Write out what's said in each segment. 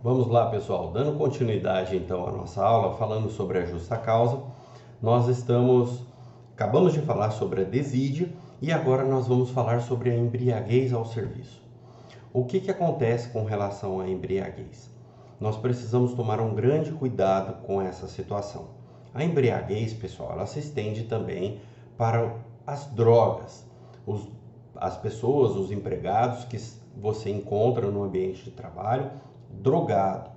Vamos lá, pessoal, dando continuidade então à nossa aula, falando sobre a justa causa, acabamos de falar sobre a desídia e agora nós vamos falar sobre a embriaguez ao serviço. O que acontece com relação à embriaguez? Nós precisamos tomar um grande cuidado com essa situação. A embriaguez, pessoal, ela se estende também para as drogas. As pessoas, os empregados que você encontra no ambiente de trabalho drogado.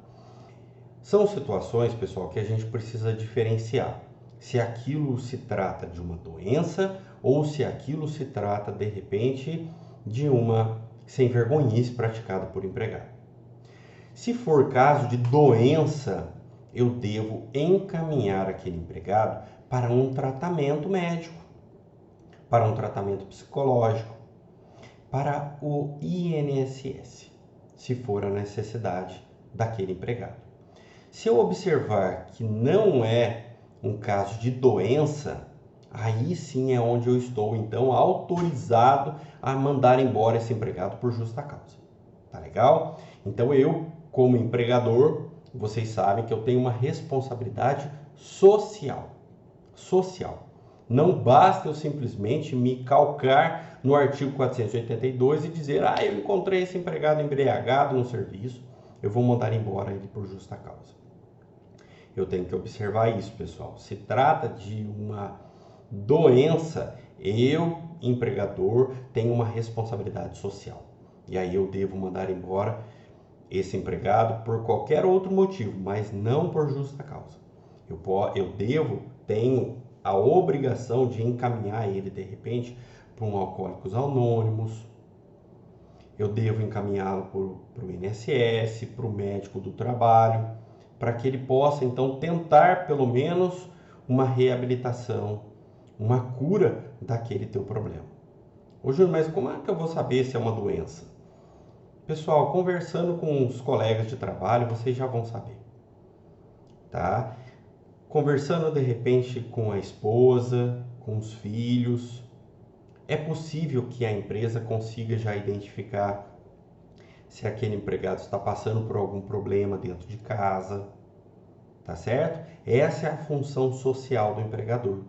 São situações, pessoal, que a gente precisa diferenciar. Se aquilo se trata de uma doença ou se aquilo se trata, de repente, de uma sem-vergonhice praticada por empregado. Se for caso de doença, eu devo encaminhar aquele empregado para um tratamento médico, para um tratamento psicológico, para o INSS, se for a necessidade daquele empregado. Se eu observar que não é um caso de doença, aí sim é onde eu estou, então, autorizado a mandar embora esse empregado por justa causa. Tá legal? Então, eu, como empregador, vocês sabem que eu tenho uma responsabilidade social. Não basta eu simplesmente me calcar no artigo 482 e dizer, eu encontrei esse empregado embriagado no serviço, eu vou mandar embora ele por justa causa. Eu tenho que observar isso, pessoal. Se trata de uma doença, eu, empregador, tenho uma responsabilidade social. E aí eu devo mandar embora esse empregado por qualquer outro motivo, mas não por justa causa. Tenho a obrigação de encaminhar ele, de repente, para um Alcoólicos Anônimos. Eu devo encaminhá-lo para o INSS, para o médico do trabalho, para que ele possa, então, tentar, pelo menos, uma reabilitação, uma cura daquele teu problema. Ô, Júnior, mas como é que eu vou saber se é uma doença? Pessoal, conversando com os colegas de trabalho, vocês já vão saber, tá? Conversando de repente com a esposa, com os filhos, é possível que a empresa consiga já identificar se aquele empregado está passando por algum problema dentro de casa, tá certo? Essa é a função social do empregador.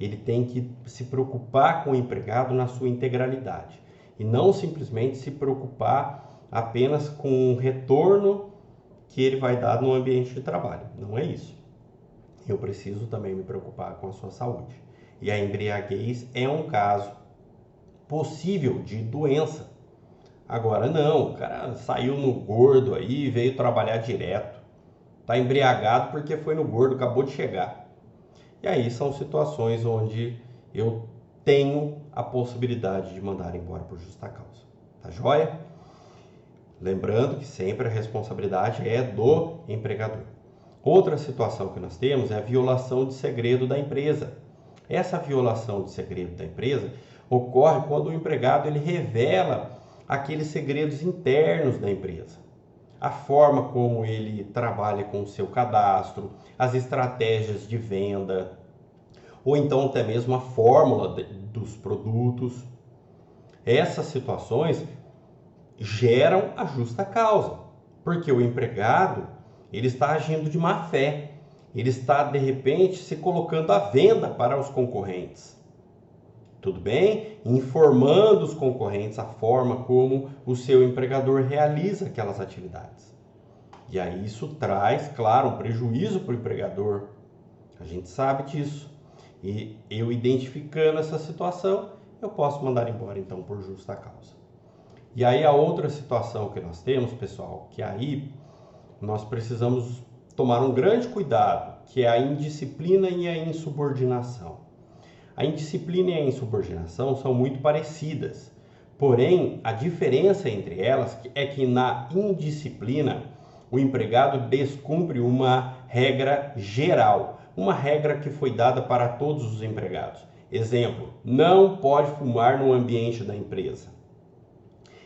Ele tem que se preocupar com o empregado na sua integralidade e não simplesmente se preocupar apenas com o retorno que ele vai dar no ambiente de trabalho. Não é isso. Eu preciso também me preocupar com a sua saúde. E a embriaguez é um caso possível de doença. Agora não, o cara saiu no gordo aí e veio trabalhar direto. Está embriagado porque foi no gordo, acabou de chegar. E aí são situações onde eu tenho a possibilidade de mandar embora por justa causa. Tá joia? Lembrando que sempre a responsabilidade é do empregador. Outra situação que nós temos é a violação de segredo da empresa. Essa violação de segredo da empresa ocorre quando o empregado ele revela aqueles segredos internos da empresa. A forma como ele trabalha com o seu cadastro, as estratégias de venda, ou então até mesmo a fórmula dos produtos. Essas situações geram a justa causa, porque o empregado ele está agindo de má fé, ele está de repente se colocando à venda para os concorrentes. Tudo bem? Informando os concorrentes a forma como o seu empregador realiza aquelas atividades. E aí isso traz, claro, um prejuízo para o empregador. A gente sabe disso. E eu identificando essa situação, eu posso mandar embora então por justa causa. E aí a outra situação que nós temos, pessoal, que aí nós precisamos tomar um grande cuidado, que é a indisciplina e a insubordinação. A indisciplina e a insubordinação são muito parecidas, porém a diferença entre elas é que na indisciplina o empregado descumpre uma regra geral, uma regra que foi dada para todos os empregados. Exemplo, não pode fumar no ambiente da empresa.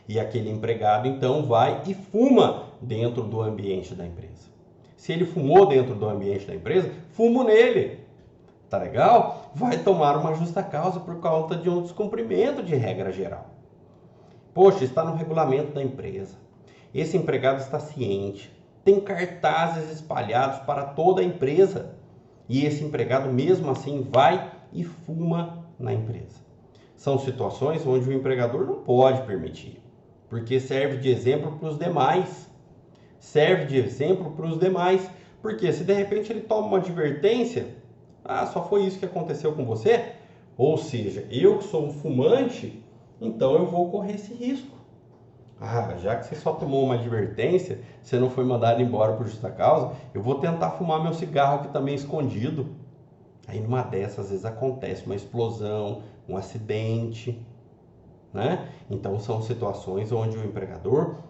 E aquele empregado então vai e fuma dentro do ambiente da empresa. Se ele fumou dentro do ambiente da empresa, fumo nele. Tá legal? Vai tomar uma justa causa por conta de um descumprimento de regra geral. Poxa, está no regulamento da empresa. Esse empregado está ciente. tem cartazes espalhados para toda a empresa e esse empregado mesmo assim vai e fuma na empresa. São situações onde o empregador não pode permitir, porque serve de exemplo para os demais. Porque se de repente ele toma uma advertência, só foi isso que aconteceu com você? Ou seja, eu que sou um fumante, então eu vou correr esse risco. Já que você só tomou uma advertência, você não foi mandado embora por justa causa, eu vou tentar fumar meu cigarro aqui também escondido. Aí numa dessas, às vezes acontece uma explosão, um acidente, né? Então são situações onde o empregador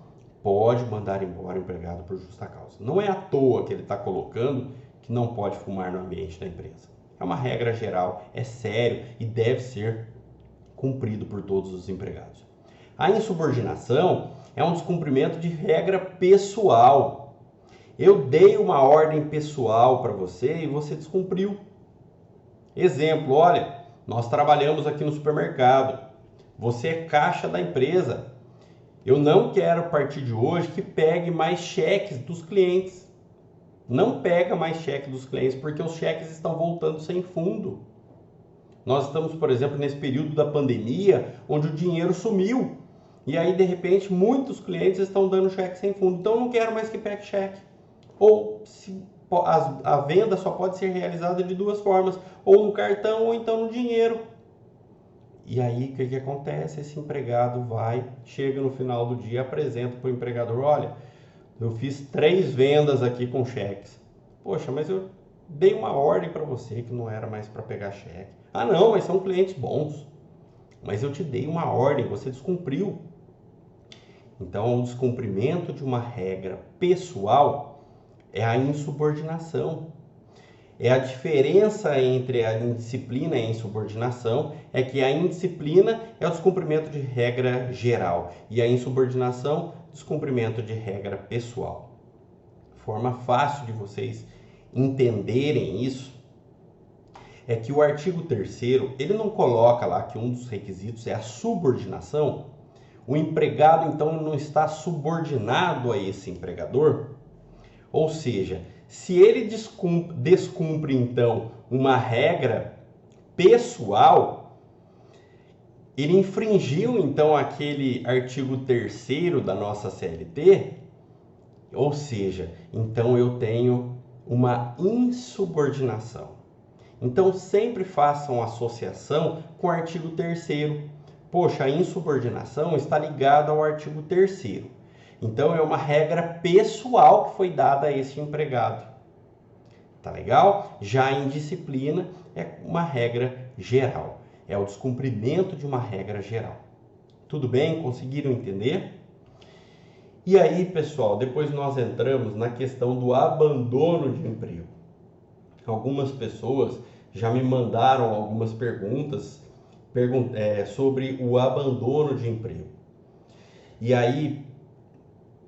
pode mandar embora o empregado por justa causa. Não é à toa que ele está colocando que não pode fumar no ambiente da empresa. É uma regra geral, é sério e deve ser cumprido por todos os empregados. A insubordinação é um descumprimento de regra pessoal. Eu dei uma ordem pessoal para você e você descumpriu. Exemplo, olha, nós trabalhamos aqui no supermercado. Você é caixa da empresa. Eu não quero, a partir de hoje, que pegue mais cheques dos clientes. Não pega mais cheque dos clientes, porque os cheques estão voltando sem fundo. Nós estamos, por exemplo, nesse período da pandemia, onde o dinheiro sumiu. E aí, de repente, muitos clientes estão dando cheque sem fundo. Então, eu não quero mais que pegue cheque. Ou a venda só pode ser realizada de duas formas. Ou no cartão, ou então no dinheiro. E aí, o que acontece? Esse empregado chega no final do dia, apresenta para o empregador, olha, eu fiz 3 vendas aqui com cheques. Poxa, mas eu dei uma ordem para você que não era mais para pegar cheque. Não, mas são clientes bons. Mas eu te dei uma ordem, você descumpriu. Então, o descumprimento de uma regra pessoal é a insubordinação. É a diferença entre a indisciplina e a insubordinação, é que a indisciplina é o descumprimento de regra geral e a insubordinação, descumprimento de regra pessoal. Forma fácil de vocês entenderem isso é que o artigo 3º, ele não coloca lá que um dos requisitos é a subordinação. O empregado, então, não está subordinado a esse empregador. Ou seja, se ele descumpre, então, uma regra pessoal, ele infringiu, então, aquele artigo 3º da nossa CLT, ou seja, então eu tenho uma insubordinação. Então, sempre façam associação com o artigo 3º. Poxa, a insubordinação está ligada ao artigo 3º. Então, é uma regra pessoal que foi dada a esse empregado. Tá legal? Já a indisciplina é uma regra geral. É o descumprimento de uma regra geral. Tudo bem? Conseguiram entender? E aí, pessoal, depois nós entramos na questão do abandono de emprego. Algumas pessoas já me mandaram algumas perguntas sobre o abandono de emprego. E aí,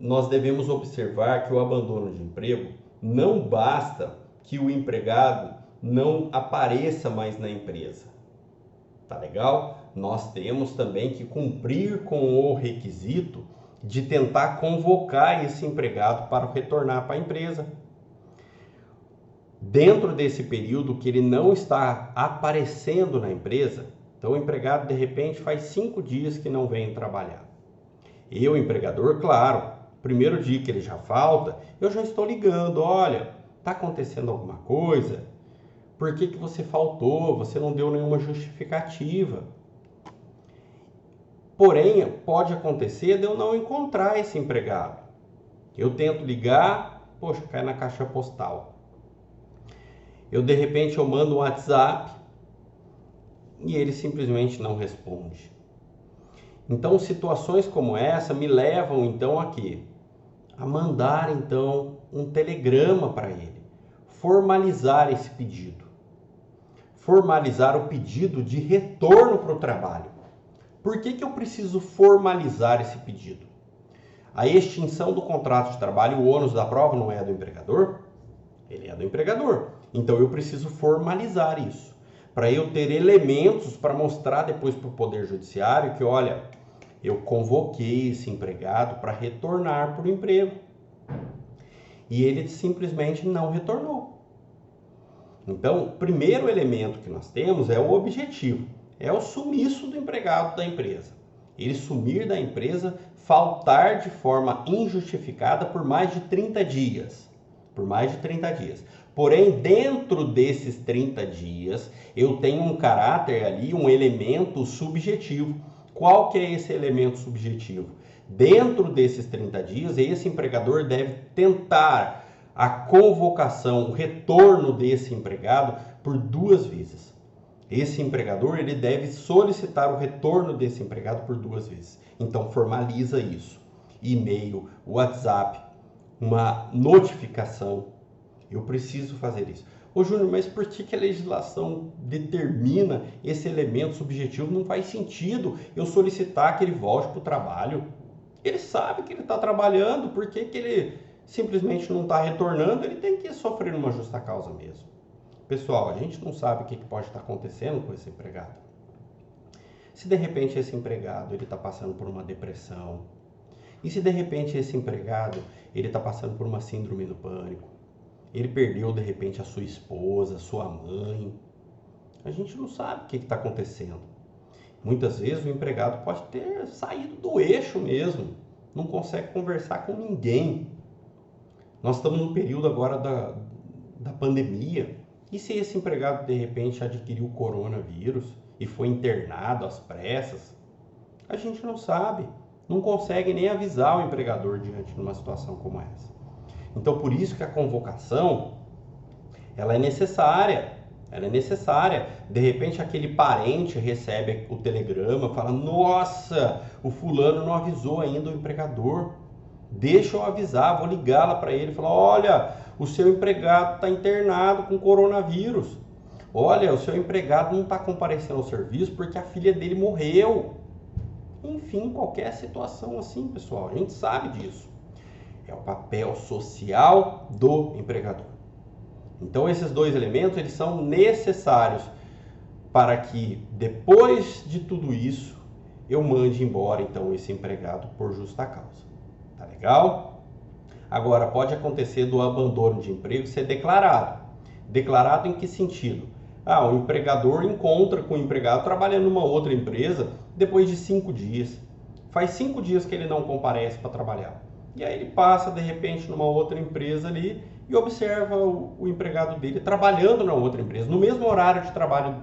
nós devemos observar que o abandono de emprego não basta que o empregado não apareça mais na empresa. Tá legal? Nós temos também que cumprir com o requisito de tentar convocar esse empregado para retornar para a empresa. Dentro desse período que ele não está aparecendo na empresa, então o empregado de repente faz 5 dias que não vem trabalhar. Eu, empregador, claro, primeiro dia que ele já falta, eu já estou ligando, olha, está acontecendo alguma coisa? Por que você faltou? Você não deu nenhuma justificativa. Porém, pode acontecer de eu não encontrar esse empregado. Eu tento ligar, poxa, cai na caixa postal. De repente, eu mando um WhatsApp e ele simplesmente não responde. Então, situações como essa me levam, então, a quê? A mandar, então, um telegrama para ele. Formalizar esse pedido. Formalizar o pedido de retorno para o trabalho. Por que eu preciso formalizar esse pedido? A extinção do contrato de trabalho, o ônus da prova não é do empregador? Ele é do empregador. Então, eu preciso formalizar isso. Para eu ter elementos para mostrar depois para o Poder Judiciário que, olha, eu convoquei esse empregado para retornar para o emprego. e ele simplesmente não retornou. Então, o primeiro elemento que nós temos é o objetivo, é o sumiço do empregado da empresa. Ele sumir da empresa, faltar de forma injustificada por mais de 30 dias. Por mais de 30 dias. Porém, dentro desses 30 dias, eu tenho um caráter ali, um elemento subjetivo. Qual que é esse elemento subjetivo? Dentro desses 30 dias, esse empregador deve tentar a convocação, o retorno desse empregado por 2 vezes. Esse empregador ele deve solicitar o retorno desse empregado por 2 vezes. Então, formaliza isso. E-mail, WhatsApp, uma notificação. Eu preciso fazer isso. Ô Júnior, mas por que a legislação determina esse elemento subjetivo? Não faz sentido eu solicitar que ele volte para o trabalho. Ele sabe que ele está trabalhando, por que ele simplesmente não está retornando? Ele tem que sofrer uma justa causa mesmo. Pessoal, a gente não sabe o que pode estar acontecendo com esse empregado. Se de repente esse empregado ele está passando por uma depressão, e se de repente esse empregado ele está passando por uma síndrome do pânico, ele perdeu de repente a sua esposa, a sua mãe, a gente não sabe o que está acontecendo. Muitas vezes o empregado pode ter saído do eixo mesmo, não consegue conversar com ninguém. Nós estamos no período agora da pandemia. E se esse empregado de repente adquiriu o coronavírus e foi internado às pressas? A gente não sabe, não consegue nem avisar o empregador diante de uma situação como essa. Então, por isso que a convocação, ela é necessária. De repente, aquele parente recebe o telegrama, fala, nossa, o fulano não avisou ainda o empregador. Deixa eu avisar, vou ligar lá para ele, falar, olha, o seu empregado está internado com coronavírus. Olha, o seu empregado não está comparecendo ao serviço porque a filha dele morreu. Enfim, qualquer situação assim, pessoal, a gente sabe disso. É o papel social do empregador. Então, esses 2 elementos, eles são necessários para que, depois de tudo isso, eu mande embora, então, esse empregado por justa causa. Tá legal? Agora, pode acontecer do abandono de emprego ser declarado. Declarado em que sentido? O empregador encontra com o empregado trabalhando numa outra empresa depois de 5 dias. Faz 5 dias que ele não comparece para trabalhar. E aí ele passa, de repente, numa outra empresa ali e observa o empregado dele trabalhando na outra empresa, no mesmo horário de trabalho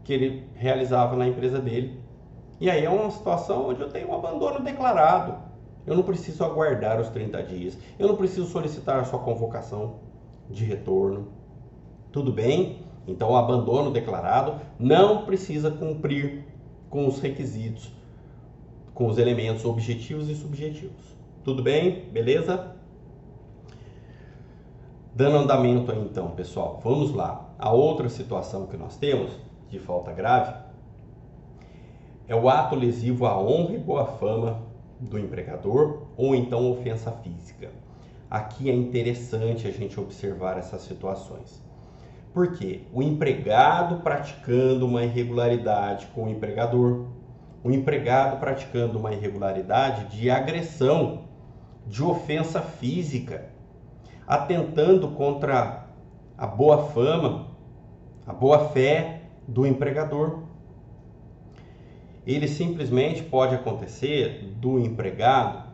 que ele realizava na empresa dele. E aí é uma situação onde eu tenho um abandono declarado. Eu não preciso aguardar os 30 dias. Eu não preciso solicitar a sua convocação de retorno. Tudo bem? Então, o abandono declarado não precisa cumprir com os requisitos, com os elementos objetivos e subjetivos. Tudo bem? Beleza? Dando andamento aí então, pessoal, vamos lá. A outra situação que nós temos de falta grave é o ato lesivo à honra e boa fama do empregador ou então ofensa física. Aqui é interessante a gente observar essas situações. Por quê? O empregado praticando uma irregularidade com o empregador, o empregado praticando uma irregularidade de agressão, de ofensa física, atentando contra a boa fama, a boa fé do empregador. Ele simplesmente pode acontecer do empregado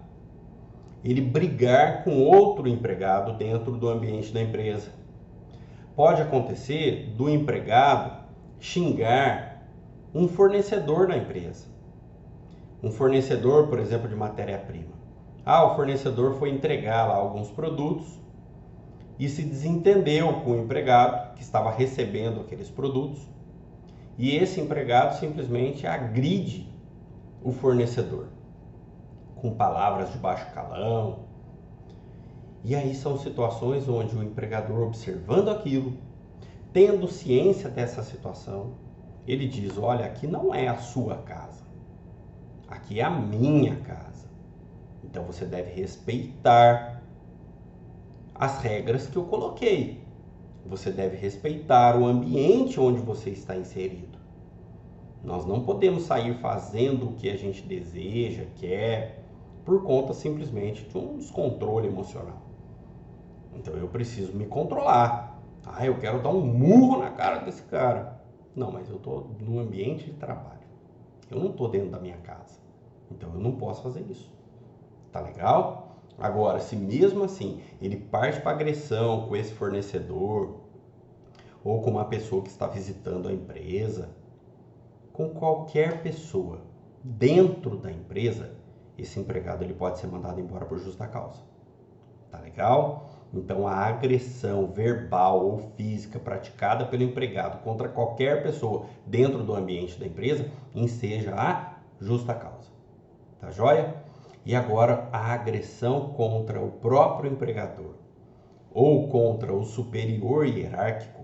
ele brigar com outro empregado dentro do ambiente da empresa. Pode acontecer do empregado xingar um fornecedor da empresa. Um fornecedor, por exemplo, de matéria-prima. O fornecedor foi entregar lá alguns produtos e se desentendeu com o empregado que estava recebendo aqueles produtos. E esse empregado simplesmente agride o fornecedor com palavras de baixo calão. E aí são situações onde o empregador, observando aquilo, tendo ciência dessa situação, ele diz, olha, aqui não é a sua casa, aqui é a minha casa. Então você deve respeitar as regras que eu coloquei. Você deve respeitar o ambiente onde você está inserido. Nós não podemos sair fazendo o que a gente deseja, quer, por conta simplesmente de um descontrole emocional. Então eu preciso me controlar. Ah, eu quero dar um murro na cara desse cara. Não, mas eu estou num ambiente de trabalho. Eu não estou dentro da minha casa. Então eu não posso fazer isso. Tá legal? Agora, se mesmo assim ele parte para agressão com esse fornecedor ou com uma pessoa que está visitando a empresa, com qualquer pessoa dentro da empresa, esse empregado ele pode ser mandado embora por justa causa. Tá legal? Então a agressão verbal ou física praticada pelo empregado contra qualquer pessoa dentro do ambiente da empresa enseja a justa causa. Tá joia? E agora a agressão contra o próprio empregador ou contra o superior hierárquico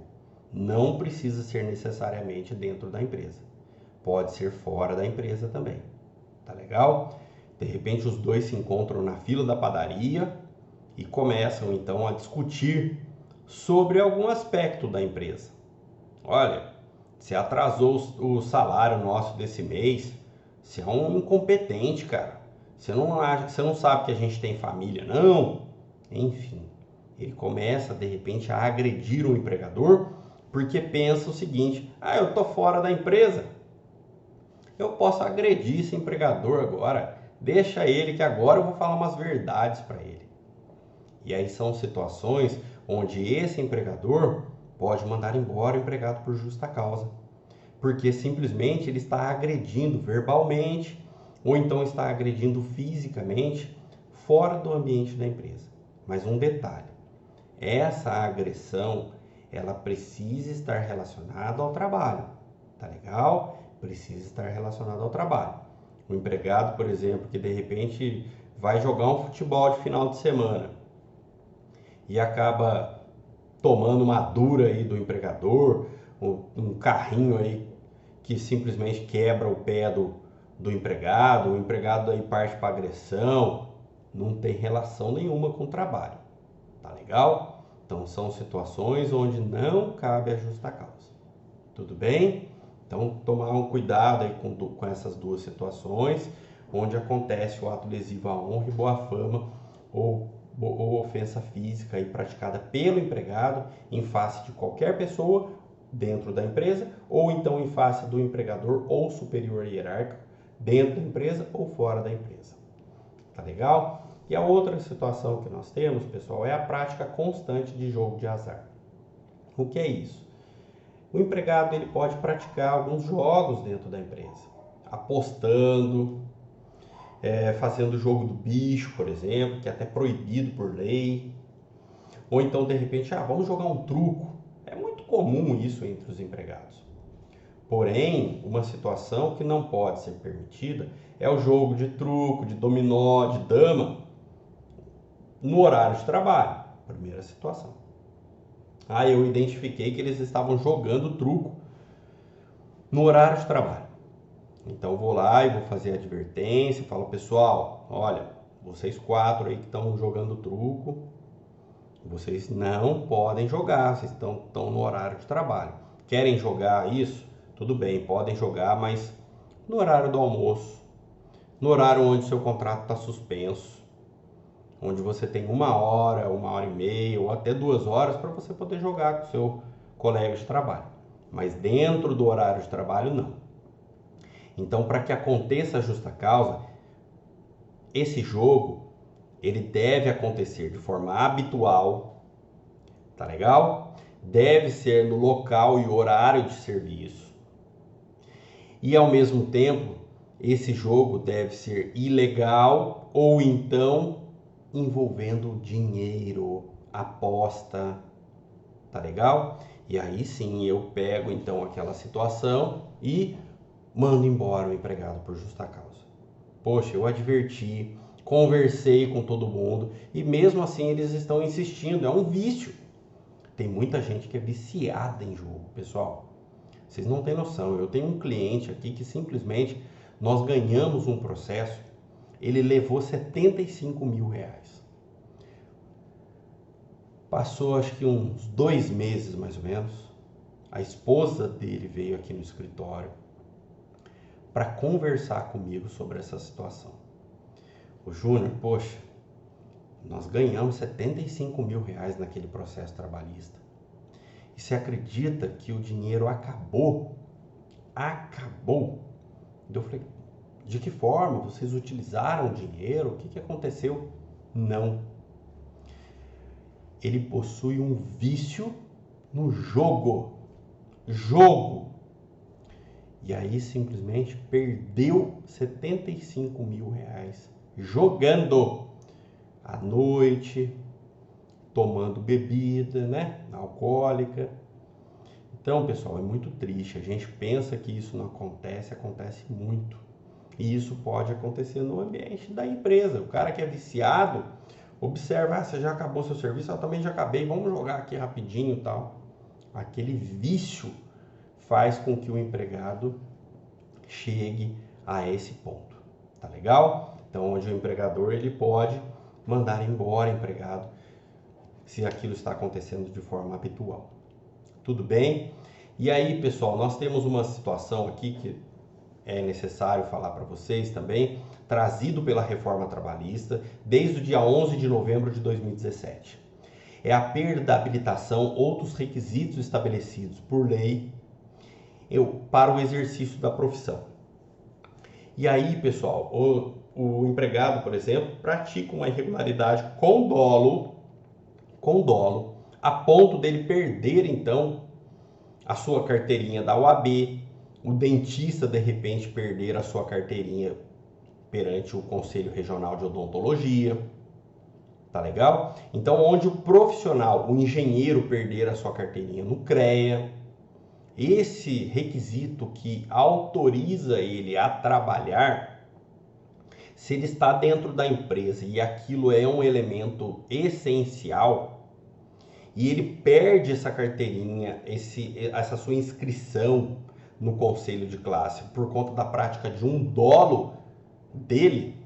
não precisa ser necessariamente dentro da empresa. Pode ser fora da empresa também. Tá legal? De repente os dois se encontram na fila da padaria e começam então a discutir sobre algum aspecto da empresa. Olha, você atrasou o salário nosso desse mês, você é um incompetente, cara. Você não sabe que a gente tem família, não? Enfim, ele começa de repente a agredir o empregador porque pensa o seguinte: ah, eu tô fora da empresa, eu posso agredir esse empregador agora, deixa ele que agora eu vou falar umas verdades para ele. E aí são situações onde esse empregador pode mandar embora o empregado por justa causa, porque simplesmente ele está agredindo verbalmente ou então está agredindo fisicamente fora do ambiente da empresa. Mas um detalhe, essa agressão ela precisa estar relacionada ao trabalho, tá legal? Precisa estar relacionada ao trabalho. O empregado, por exemplo, que de repente vai jogar um futebol de final de semana e acaba tomando uma dura aí do empregador, um carrinho aí que simplesmente quebra o pé do empregado, o empregado aí parte para agressão, não tem relação nenhuma com o trabalho, tá legal? Então são situações onde não cabe a justa causa, tudo bem? Então tomar um cuidado aí com essas duas situações, onde acontece o ato lesivo à honra e boa fama ou ofensa física aí praticada pelo empregado em face de qualquer pessoa dentro da empresa ou então em face do empregador ou superior hierárquico dentro da empresa ou fora da empresa. Tá legal? E a outra situação que nós temos, pessoal, é a prática constante de jogo de azar. O que é isso? O empregado ele pode praticar alguns jogos dentro da empresa, apostando, fazendo o jogo do bicho, por exemplo, que é até proibido por lei. Ou então, de repente, vamos jogar um truco. É muito comum isso entre os empregados. Porém, uma situação que não pode ser permitida é o jogo de truco, de dominó, de dama no horário de trabalho. Primeira situação. Eu identifiquei que eles estavam jogando truco no horário de trabalho. Então vou lá e vou fazer a advertência, falo, pessoal, olha, vocês 4 aí que estão jogando truco, vocês não podem jogar, vocês estão no horário de trabalho. Querem jogar isso? Tudo bem, podem jogar, mas no horário do almoço, no horário onde seu contrato está suspenso, onde você tem 1 hora, 1 hora e meia ou até 2 horas para você poder jogar com seu colega de trabalho. Mas dentro do horário de trabalho, não. Então, para que aconteça a justa causa, esse jogo ele deve acontecer de forma habitual, tá legal? Deve ser no local e horário de serviço. E ao mesmo tempo, esse jogo deve ser ilegal ou então envolvendo dinheiro, aposta, tá legal? E aí sim eu pego então aquela situação e mando embora o empregado por justa causa. Poxa, eu adverti, conversei com todo mundo e mesmo assim eles estão insistindo, é um vício. Tem muita gente que é viciada em jogo, pessoal. Vocês não têm noção, eu tenho um cliente aqui que simplesmente nós ganhamos um processo, ele levou 75 mil reais. Passou acho que uns 2 meses mais ou menos, a esposa dele veio aqui no escritório para conversar comigo sobre essa situação. O Júnior, poxa, Nós ganhamos R$ 75.000 naquele processo trabalhista. E você acredita que o dinheiro acabou? Acabou. Eu falei, de que forma? Vocês utilizaram o dinheiro? O que aconteceu? Não. Ele possui um vício no jogo. Jogo. E aí simplesmente perdeu R$ 75.000 jogando à noite, tomando bebida, né, alcoólica. Então, pessoal, é muito triste. A gente pensa que isso não acontece, acontece muito. E isso pode acontecer no ambiente da empresa. O cara que é viciado, observa, você já acabou seu serviço, eu também já acabei, vamos jogar aqui rapidinho e tal. Aquele vício faz com que o empregado chegue a esse ponto. Tá legal? Então, onde o empregador ele pode mandar embora o empregado se aquilo está acontecendo de forma habitual. Tudo bem? E aí, pessoal, nós temos uma situação aqui que é necessário falar para vocês também, trazido pela reforma trabalhista desde o dia 11 de novembro de 2017. É a perda da habilitação ou dos requisitos estabelecidos por lei para o exercício da profissão. E aí, pessoal, o empregado, por exemplo, pratica uma irregularidade com dolo, a ponto dele perder, então, a sua carteirinha da OAB, o dentista, de repente, perder a sua carteirinha perante o Conselho Regional de Odontologia. Tá legal? Então, onde o profissional, o engenheiro, perder a sua carteirinha no CREA, esse requisito que autoriza ele a trabalhar, se ele está dentro da empresa e aquilo é um elemento essencial, e ele perde essa carteirinha, essa sua inscrição no conselho de classe por conta da prática de um dolo dele,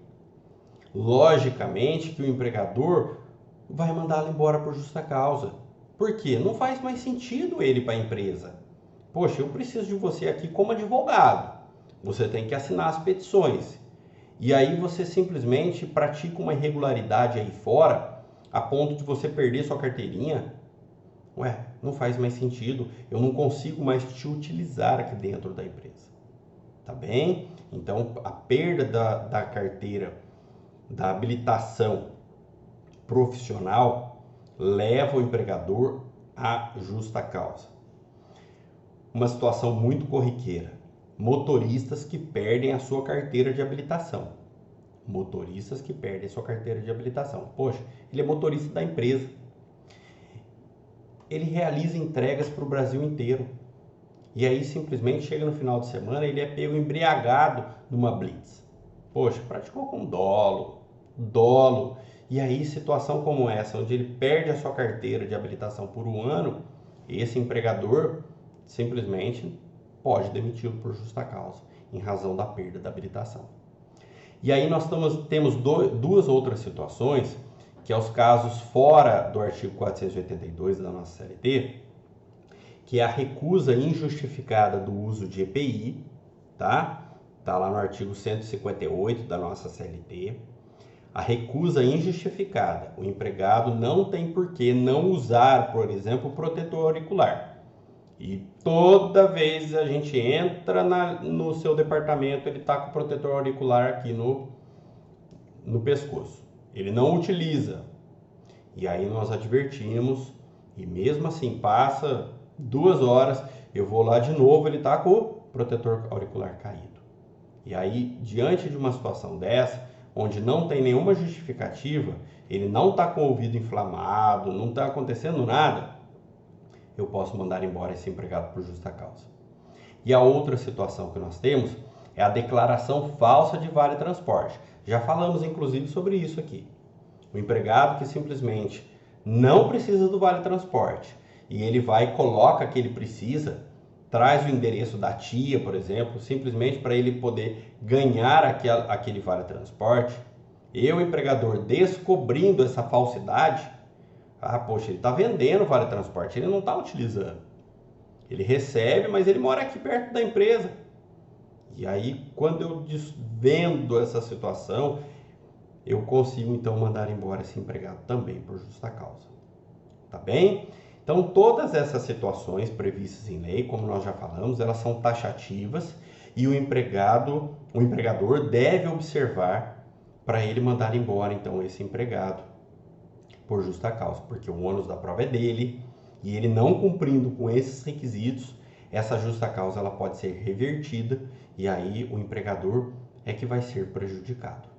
logicamente que o empregador vai mandá-lo embora por justa causa. Por quê? Não faz mais sentido ele para a empresa. Poxa, eu preciso de você aqui como advogado. Você tem que assinar as petições. E aí você simplesmente pratica uma irregularidade aí fora, a ponto de você perder sua carteirinha. Ué, não faz mais sentido. Eu não consigo mais te utilizar aqui dentro da empresa. Tá bem? Então, a perda da carteira, da habilitação profissional, leva o empregador à justa causa. Uma situação muito corriqueira. Motoristas que perdem a sua carteira de habilitação. Motoristas que perdem a sua carteira de habilitação. Poxa, ele é motorista da empresa. Ele realiza entregas para o Brasil inteiro. E aí simplesmente chega no final de semana, ele é pego embriagado numa blitz. Poxa, praticou com dolo. E aí situação como essa, onde ele perde a sua carteira de habilitação por um ano, esse empregador simplesmente pode demiti-lo por justa causa, em razão da perda da habilitação. E aí nós temos duas outras situações, que é os casos fora do artigo 482 da nossa CLT, que é a recusa injustificada do uso de EPI, tá? Tá lá no artigo 158 da nossa CLT. A recusa injustificada. O empregado não tem por que não usar, por exemplo, o protetor auricular. E toda vez a gente entra no seu departamento, ele está com o protetor auricular aqui no pescoço. Ele não utiliza. E aí nós advertimos, e mesmo assim passa 2 horas, eu vou lá de novo, ele está com o protetor auricular caído. E aí, diante de uma situação dessa, onde não tem nenhuma justificativa, ele não está com o ouvido inflamado, não está acontecendo nada, eu posso mandar embora esse empregado por justa causa. E a outra situação que nós temos é a declaração falsa de vale transporte. Já falamos inclusive sobre isso aqui. O empregado que simplesmente não precisa do vale transporte e ele vai e coloca que ele precisa, traz o endereço da tia, por exemplo, simplesmente para ele poder ganhar aquele vale transporte. Eu, empregador, descobrindo essa falsidade, poxa, ele está vendendo o vale transporte, ele não está utilizando. Ele recebe, mas ele mora aqui perto da empresa. E aí, quando eu vendo essa situação, eu consigo então mandar embora esse empregado também por justa causa. Tá bem? Então, todas essas situações previstas em lei, como nós já falamos, elas são taxativas e o empregador deve observar para ele mandar embora então esse empregado por justa causa, porque o ônus da prova é dele e ele não cumprindo com esses requisitos, essa justa causa ela pode ser revertida e aí o empregador é que vai ser prejudicado.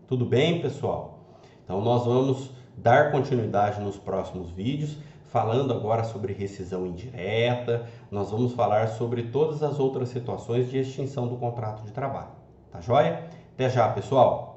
Tudo bem, pessoal? Então nós vamos dar continuidade nos próximos vídeos, falando agora sobre rescisão indireta, nós vamos falar sobre todas as outras situações de extinção do contrato de trabalho. Tá joia? Até já, pessoal!